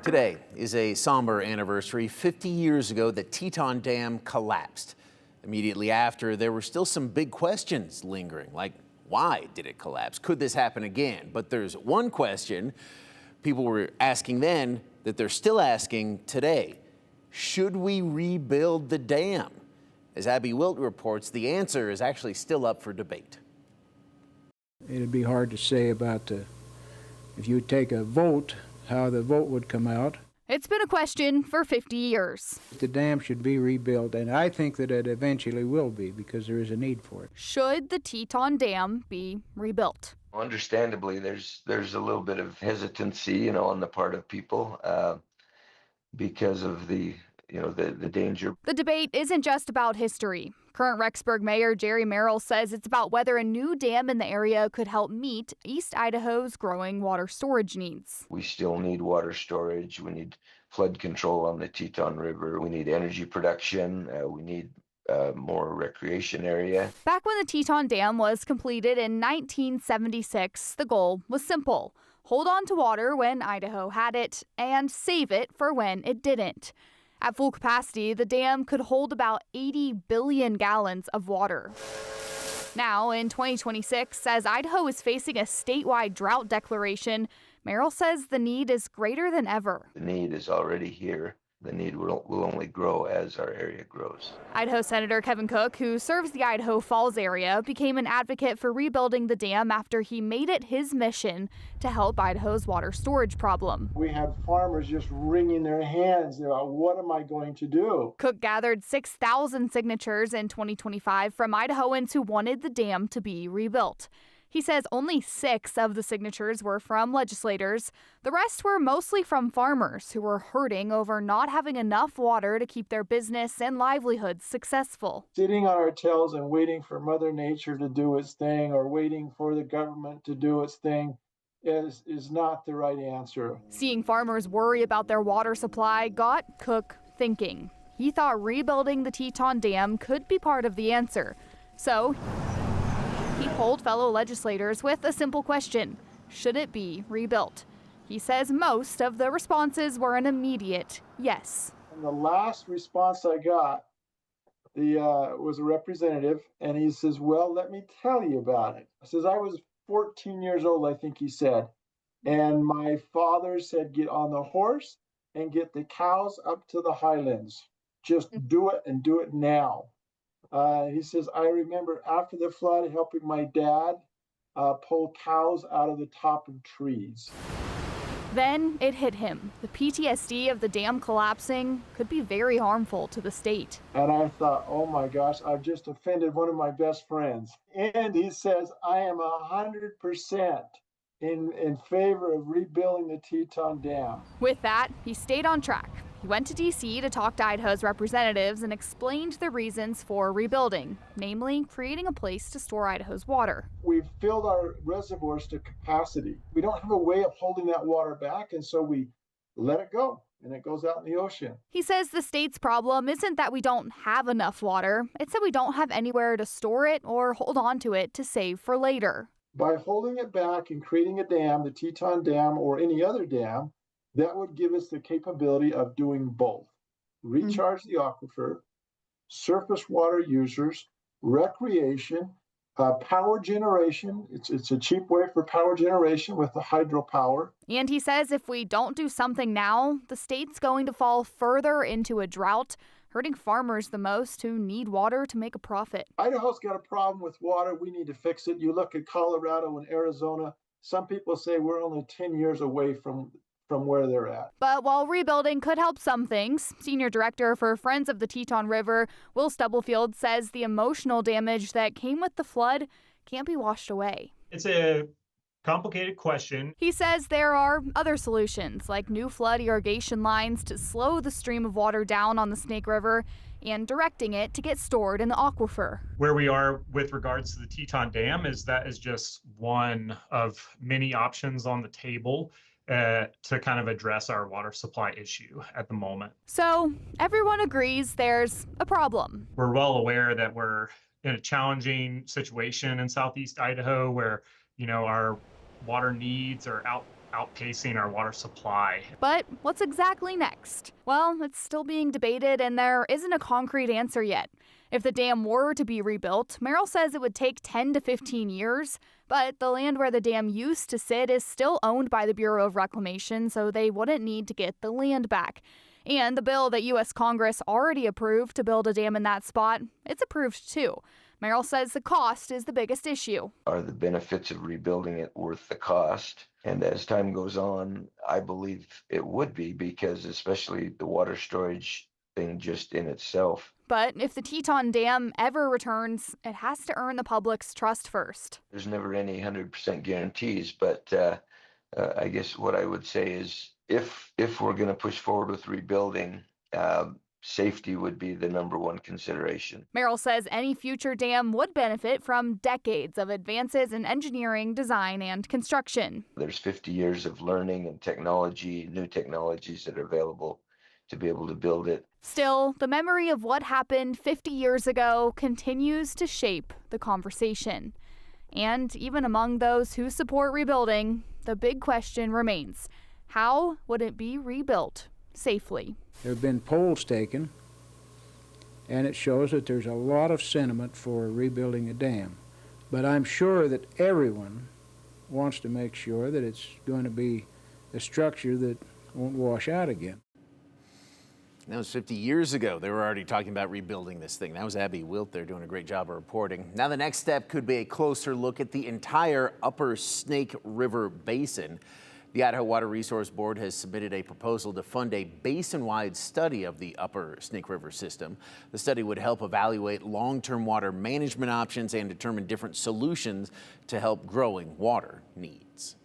Today is a somber anniversary. 50 years ago, the Teton Dam collapsed. Immediately after, there were still some big questions lingering, like why did it collapse? Could this happen again? But there's one question people were asking then that they're still asking today. Should we rebuild the dam? As Abby Wilt reports, the answer is actually still up for debate. It'd be hard to say about if you take a vote, how the vote would come out. It's been a question for 50 years. The dam should be rebuilt, and I think that it eventually will be because there is a need for it. Should the Teton Dam be rebuilt? Understandably, there's a little bit of hesitancy, on the part of people because of the danger. The debate isn't just about history. Current Rexburg Mayor Jerry Merrill says it's about whether a new dam in the area could help meet East Idaho's growing water storage needs. We still need water storage. We need flood control on the Teton River. We need energy production. We need more recreation area. Back when the Teton Dam was completed in 1976, the goal was simple. Hold on to water when Idaho had it and save it for when it didn't. At full capacity, the dam could hold about 80 billion gallons of water. Now, in 2026, as Idaho is facing a statewide drought declaration, Merrill says the need is greater than ever. The need is already here. The need will only grow as our area grows. Idaho Senator Kevin Cook, who serves the Idaho Falls area, became an advocate for rebuilding the dam after he made it his mission to help Idaho's water storage problem. We had farmers just wringing their hands about what am I going to do? Cook gathered 6,000 signatures in 2025 from Idahoans who wanted the dam to be rebuilt. He says only 6 of the signatures were from legislators. The rest were mostly from farmers who were hurting over not having enough water to keep their business and livelihoods successful. Sitting on our tails and waiting for Mother Nature to do its thing or waiting for the government to do its thing is not the right answer. Seeing farmers worry about their water supply got Cook thinking. He thought rebuilding the Teton Dam could be part of the answer. So he polled fellow legislators with a simple question: should it be rebuilt? He says most of the responses were an immediate yes. And the last response I got was a representative, and he says, well, let me tell you about it. He says, I was 14 years old, I think he said, and my father said, get on the horse and get the cows up to the highlands. Just do it and do it now. He says, I remember after the flood helping my dad pull cows out of the top of trees. Then it hit him. The PTSD of the dam collapsing could be very harmful to the state. And I thought, oh my gosh, I've just offended one of my best friends. And he says, I am 100% in favor of rebuilding the Teton Dam. With that, he stayed on track. He went to D.C. to talk to Idaho's representatives and explained the reasons for rebuilding, namely creating a place to store Idaho's water. We've filled our reservoirs to capacity. We don't have a way of holding that water back, and so we let it go, and it goes out in the ocean. He says the state's problem isn't that we don't have enough water, it's that we don't have anywhere to store it or hold on to it to save for later. By holding it back and creating a dam, the Teton Dam or any other dam, that would give us the capability of doing both. Recharge the aquifer, surface water users, recreation, power generation. It's a cheap way for power generation with the hydropower. And he says if we don't do something now, the state's going to fall further into a drought, hurting farmers the most who need water to make a profit. Idaho's got a problem with water. We need to fix it. You look at Colorado and Arizona. Some people say we're only 10 years away from where they're at. But while rebuilding could help some things, Senior Director for Friends of the Teton River, Will Stubblefield, says the emotional damage that came with the flood can't be washed away. It's a complicated question. He says there are other solutions, like new flood irrigation lines to slow the stream of water down on the Snake River and directing it to get stored in the aquifer. Where we are with regards to the Teton Dam is just one of many options on the table to kind of address our water supply issue at the moment. So everyone agrees there's a problem. We're well aware that we're in a challenging situation in southeast Idaho where, our water needs are outpacing our water supply. But what's exactly next? Well, it's still being debated and there isn't a concrete answer yet. If the dam were to be rebuilt, Merrill says it would take 10 to 15 years, but the land where the dam used to sit is still owned by the Bureau of Reclamation, so they wouldn't need to get the land back. And the bill that U.S. Congress already approved to build a dam in that spot, it's approved too. Merrill says the cost is the biggest issue. Are the benefits of rebuilding it worth the cost? And as time goes on, I believe it would be, because especially the water storage thing just in itself. But if the Teton Dam ever returns, it has to earn the public's trust first. There's never any 100% guarantees, but I guess what I would say is if we're going to push forward with rebuilding, safety would be the number one consideration. Merrill says any future dam would benefit from decades of advances in engineering, design, and construction. There's 50 years of learning and technology, new technologies that are available to be able to build it. Still, the memory of what happened 50 years ago continues to shape the conversation. And even among those who support rebuilding, the big question remains: how would it be rebuilt safely? There have been polls taken, and it shows that there's a lot of sentiment for rebuilding a dam. But I'm sure that everyone wants to make sure that it's going to be a structure that won't wash out again. That was 50 years ago. They were already talking about rebuilding this thing. That was Abby Wilt there doing a great job of reporting. Now the next step could be a closer look at the entire upper Snake River Basin. The Idaho Water Resource Board has submitted a proposal to fund a basin-wide study of the upper Snake River system. The study would help evaluate long-term water management options and determine different solutions to help growing water needs.